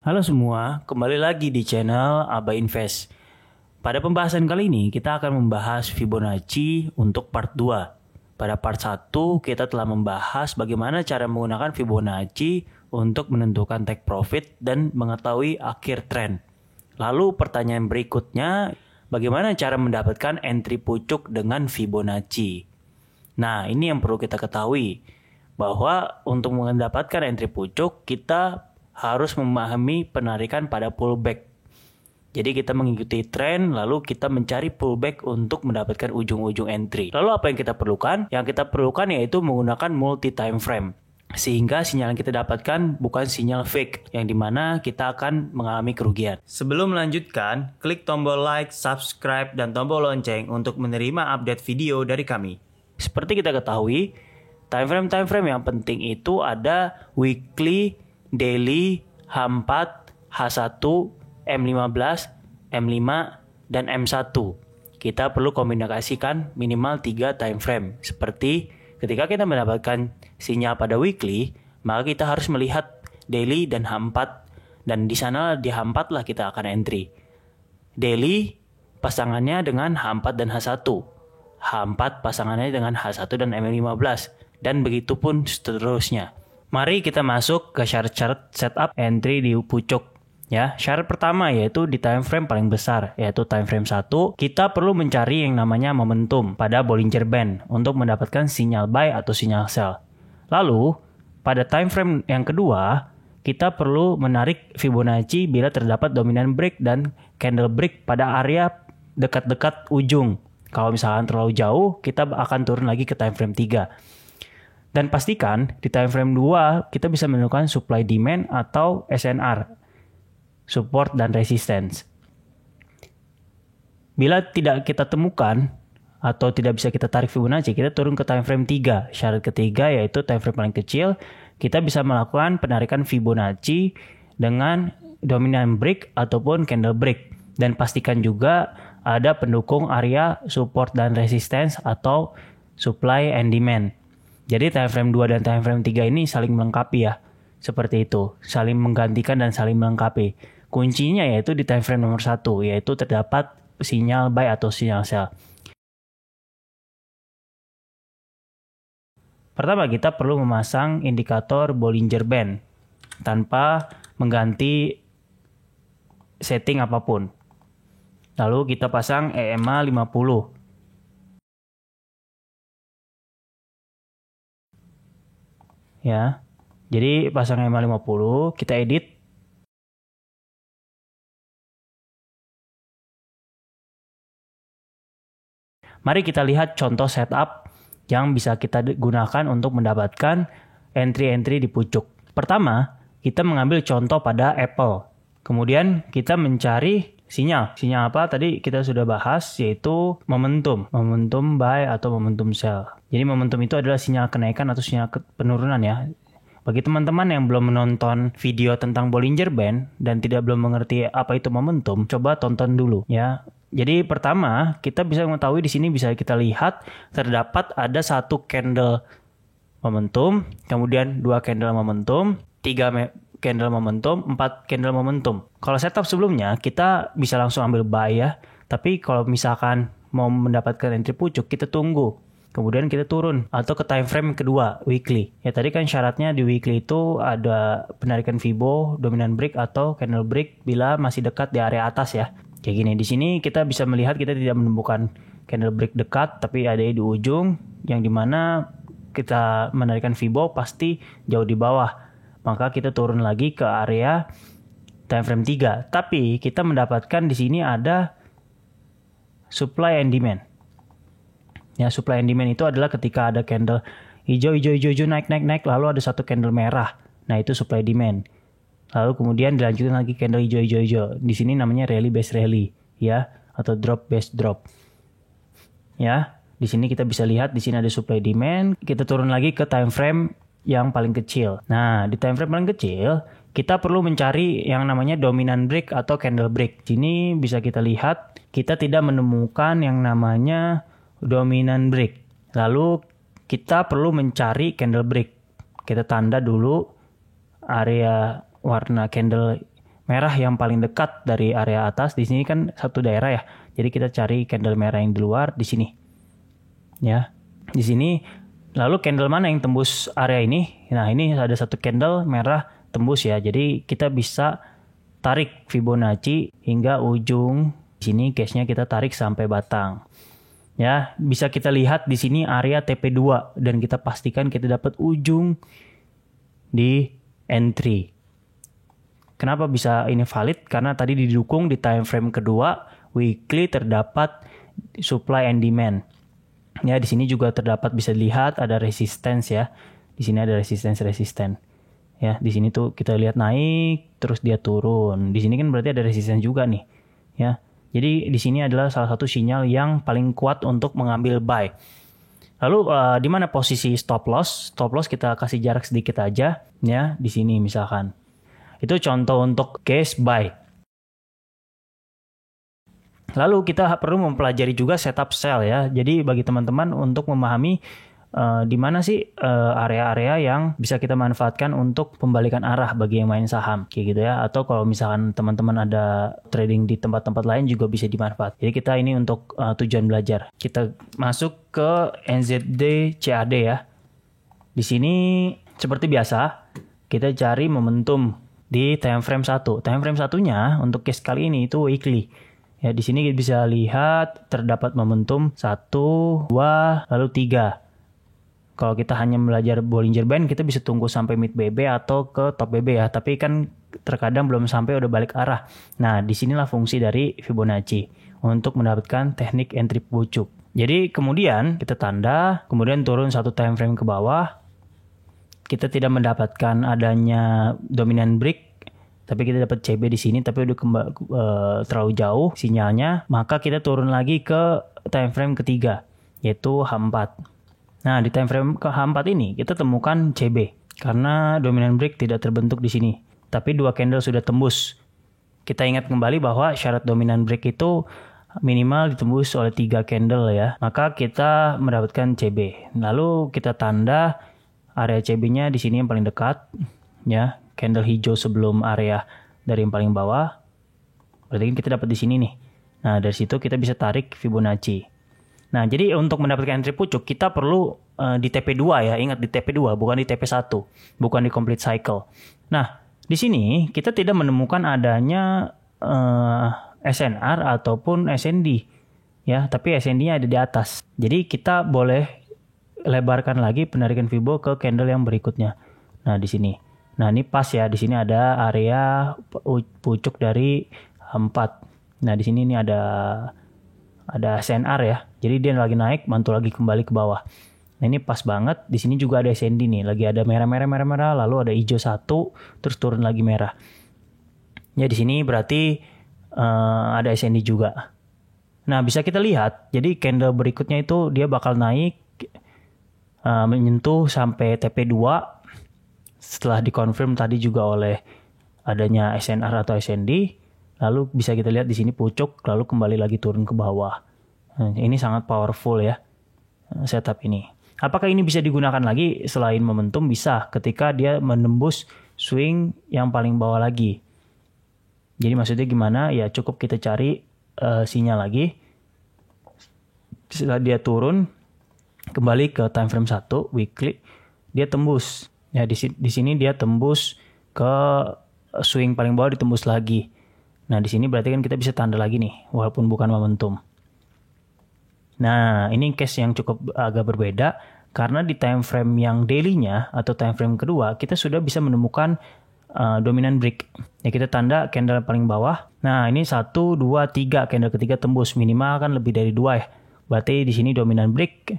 Halo semua, kembali lagi di channel Aba Invest. Pada pembahasan kali ini kita akan membahas Fibonacci untuk part 2. Pada part 1 kita telah membahas bagaimana cara menggunakan Fibonacci untuk menentukan take profit dan mengetahui akhir tren. Lalu pertanyaan berikutnya, bagaimana cara mendapatkan entry pucuk dengan Fibonacci? Nah, ini yang perlu kita ketahui, bahwa untuk mendapatkan entry pucuk kita harus memahami penarikan pada pullback. Jadi kita mengikuti tren, lalu kita mencari pullback untuk mendapatkan ujung-ujung entry. Lalu apa yang kita perlukan? Yang kita perlukan yaitu menggunakan multi time frame. Sehingga sinyal yang kita dapatkan bukan sinyal fake, yang dimana kita akan mengalami kerugian. Sebelum melanjutkan, klik tombol like, subscribe, dan tombol lonceng untuk menerima update video dari kami. Seperti kita ketahui, time frame yang penting itu ada weekly, daily, H4, H1, M15, M5, dan M1. Kita perlu kombinasikan minimal 3 time frame. Seperti ketika kita mendapatkan sinyal pada weekly, maka kita harus melihat daily dan H4. Dan di sana di H4 lah kita akan entry. Daily pasangannya dengan H4 dan H1. H4 pasangannya dengan H1 dan M15. Dan begitu pun seterusnya. Mari kita masuk ke syarat-syarat setup entry di pucuk. Ya, syarat pertama yaitu di time frame paling besar, yaitu time frame 1, kita perlu mencari yang namanya momentum pada Bollinger Band untuk mendapatkan sinyal buy atau sinyal sell. Lalu, pada time frame yang kedua, kita perlu menarik Fibonacci bila terdapat dominant break dan candle break pada area dekat-dekat ujung. Kalau misalkan terlalu jauh, kita akan turun lagi ke time frame 3. Dan pastikan di time frame 2 kita bisa menemukan supply demand atau SNR, support dan resistance. Bila tidak kita temukan atau tidak bisa kita tarik Fibonacci, kita turun ke time frame 3. Syarat ketiga yaitu time frame paling kecil, kita bisa melakukan penarikan Fibonacci dengan dominant break ataupun candle break. Dan pastikan juga ada pendukung area support dan resistance atau supply and demand. Jadi time frame 2 dan time frame 3 ini saling melengkapi ya. Seperti itu, saling menggantikan dan saling melengkapi. Kuncinya yaitu di time frame nomor 1, yaitu terdapat sinyal buy atau sinyal sell. Pertama, kita perlu memasang indikator Bollinger Band tanpa mengganti setting apapun. Lalu kita pasang EMA 50. Ya, jadi pasang EMA 50, kita edit. Mari kita lihat contoh setup yang bisa kita gunakan untuk mendapatkan entry-entry di pucuk. Pertama, kita mengambil contoh pada Apple. Kemudian kita mencari sinyal. Sinyal apa? Tadi kita sudah bahas, yaitu momentum. Momentum buy atau momentum sell. Jadi momentum itu adalah sinyal kenaikan atau sinyal penurunan ya. Bagi teman-teman yang belum menonton video tentang Bollinger Band dan belum mengerti apa itu momentum, coba tonton dulu ya. Jadi pertama, kita bisa mengetahui di sini bisa kita lihat terdapat ada 1 candle momentum, kemudian 2 candle momentum, 3 candle momentum, 4 candle momentum. Kalau setup sebelumnya, kita bisa langsung ambil buy ya. Tapi kalau misalkan mau mendapatkan entry pucuk, kita tunggu. Kemudian kita turun atau ke time frame kedua, weekly. Ya tadi kan syaratnya di weekly itu ada penarikan Fibo, dominant break atau candle break bila masih dekat di area atas ya. Kayak gini, di sini kita bisa melihat kita tidak menemukan candle break dekat, tapi ada di ujung yang dimana kita menarikan Fibo pasti jauh di bawah. Maka kita turun lagi ke area time frame 3. Tapi kita mendapatkan di sini ada supply and demand. Ya, supply and demand itu adalah ketika ada candle hijau naik lalu ada 1 candle merah. Nah, itu supply demand. Lalu kemudian dilanjutkan lagi candle hijau. Di sini namanya rally based rally ya, atau drop based drop. Ya, di sini kita bisa lihat di sini ada supply demand. Kita turun lagi ke time frame yang paling kecil. Nah, di time frame paling kecil kita perlu mencari yang namanya dominant break atau candle break. Di sini bisa kita lihat kita tidak menemukan yang namanya dominant break. Lalu kita perlu mencari candle break. Kita tanda dulu area warna candle merah yang paling dekat dari area atas. Di sini kan satu daerah ya. Jadi kita cari candle merah yang di luar di sini. Ya. Di sini lalu candle mana yang tembus area ini? Nah, ini ada satu candle merah tembus ya. Jadi kita bisa tarik Fibonacci hingga ujung. Di sini case-nya kita tarik sampai batang. Ya, bisa kita lihat di sini area TP2 dan kita pastikan kita dapat ujung di entry. Kenapa bisa ini valid? Karena tadi didukung di time frame kedua weekly terdapat supply and demand. Ya, di sini juga terdapat bisa dilihat ada resistance ya. Di sini ada resistance. Ya, di sini tuh kita lihat naik terus dia turun. Di sini kan berarti ada resistance juga nih. Ya. Jadi di sini adalah salah satu sinyal yang paling kuat untuk mengambil buy. Lalu di mana posisi stop loss? Stop loss kita kasih jarak sedikit aja ya, di sini misalkan. Itu contoh untuk case buy. Lalu kita perlu mempelajari juga setup sell ya. Jadi bagi teman-teman untuk memahami di mana sih area-area yang bisa kita manfaatkan untuk pembalikan arah bagi yang main saham kayak gitu ya. Atau kalau misalkan teman-teman ada trading di tempat-tempat lain juga bisa dimanfaatkan. Jadi kita ini untuk tujuan belajar. Kita masuk ke NZD CAD ya. Di sini seperti biasa kita cari momentum di time frame 1. Time frame satunya untuk case kali ini itu weekly. Ya, di sini kita bisa lihat terdapat momentum 1, 2, lalu 3. Kalau kita hanya belajar Bollinger Band, kita bisa tunggu sampai mid BB atau ke top BB ya. Tapi kan terkadang belum sampai udah balik arah. Nah, disinilah fungsi dari Fibonacci untuk mendapatkan teknik entry pucuk. Jadi kemudian kita tanda, kemudian turun satu time frame ke bawah. Kita tidak mendapatkan adanya dominant break, tapi kita dapat CB di sini, tapi udah terlalu jauh sinyalnya. Maka kita turun lagi ke time frame ketiga, yaitu H4. Nah, di time frame ke H4 ini kita temukan CB karena dominant break tidak terbentuk di sini. Tapi dua candle sudah tembus. Kita ingat kembali bahwa syarat dominant break itu minimal ditembus oleh 3 candle ya. Maka kita mendapatkan CB. Lalu kita tanda area CB-nya di sini yang paling dekat ya, candle hijau sebelum area dari yang paling bawah. Berarti kita dapat di sini nih. Nah, dari situ kita bisa tarik Fibonacci. Nah, jadi untuk mendapatkan entry pucuk kita perlu di TP2 ya. Ingat di TP2 bukan di TP1, bukan di complete cycle. Nah, di sini kita tidak menemukan adanya SNR ataupun SND ya, tapi SND-nya ada di atas. Jadi kita boleh lebarkan lagi penarikan Fibo ke candle yang berikutnya. Nah, di sini. Nah, ini pas ya. Di sini ada area pucuk dari 4. Nah, di sini ini ada SNR ya. Jadi dia lagi naik, mantul lagi kembali ke bawah. Nah, ini pas banget. Di sini juga ada SND nih. Lagi ada merah, lalu ada hijau 1, terus turun lagi merah. Ya, di sini berarti ada SND juga. Nah, bisa kita lihat. Jadi candle berikutnya itu dia bakal naik menyentuh sampai TP2 setelah dikonfirm tadi juga oleh adanya SNR atau SND. Lalu bisa kita lihat di sini pucuk lalu kembali lagi turun ke bawah. Ini sangat powerful ya setup ini. Apakah ini bisa digunakan lagi selain momentum? Bisa, ketika dia menembus swing yang paling bawah lagi. Jadi maksudnya gimana? Ya cukup kita cari sinyal lagi. Setelah dia turun kembali ke time frame 1 weekly, dia tembus. Ya di sini dia tembus ke swing paling bawah, ditembus lagi. Nah, di sini berarti kan kita bisa tanda lagi nih walaupun bukan momentum. Nah, ini case yang cukup agak berbeda karena di time frame yang daily-nya atau time frame kedua kita sudah bisa menemukan dominant break. Ya, kita tanda candle paling bawah. Nah, ini 1 2 3 candle ketiga tembus, minimal kan lebih dari 2 ya. Berarti di sini dominant break.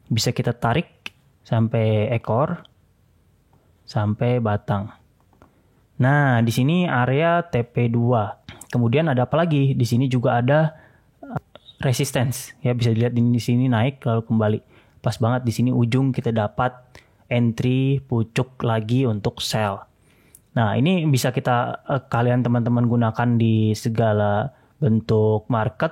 Bisa kita tarik sampai ekor, sampai batang. Nah, di sini area TP2. Kemudian ada apa lagi? Di sini juga ada resistance. Ya, bisa dilihat di sini naik lalu kembali. Pas banget di sini ujung kita dapat entry pucuk lagi untuk sell. Nah, ini bisa kita kalian teman-teman gunakan di segala bentuk market.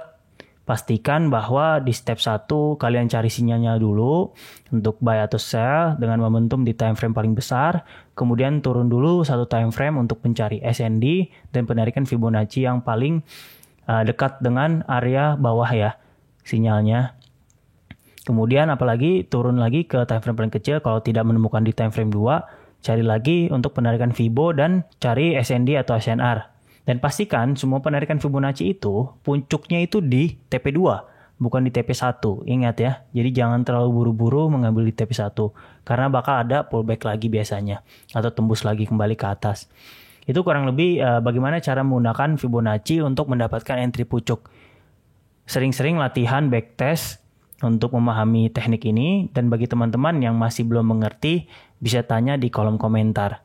Pastikan bahwa di step 1 kalian cari sinyalnya dulu untuk buy atau sell dengan momentum di time frame paling besar. Kemudian turun dulu satu time frame untuk mencari SND dan penarikan Fibonacci yang paling dekat dengan area bawah ya sinyalnya. Kemudian apalagi turun lagi ke time frame paling kecil. Kalau tidak menemukan di time frame 2, cari lagi untuk penarikan Fibo dan cari SND atau SNR. Dan pastikan semua penarikan Fibonacci itu puncuknya itu di TP2, bukan di TP1. Ingat ya, jadi jangan terlalu buru-buru mengambil di TP1 karena bakal ada pullback lagi biasanya atau tembus lagi kembali ke atas. Itu kurang lebih bagaimana cara menggunakan Fibonacci untuk mendapatkan entry pucuk. Sering-sering latihan backtest untuk memahami teknik ini, dan bagi teman-teman yang masih belum mengerti bisa tanya di kolom komentar.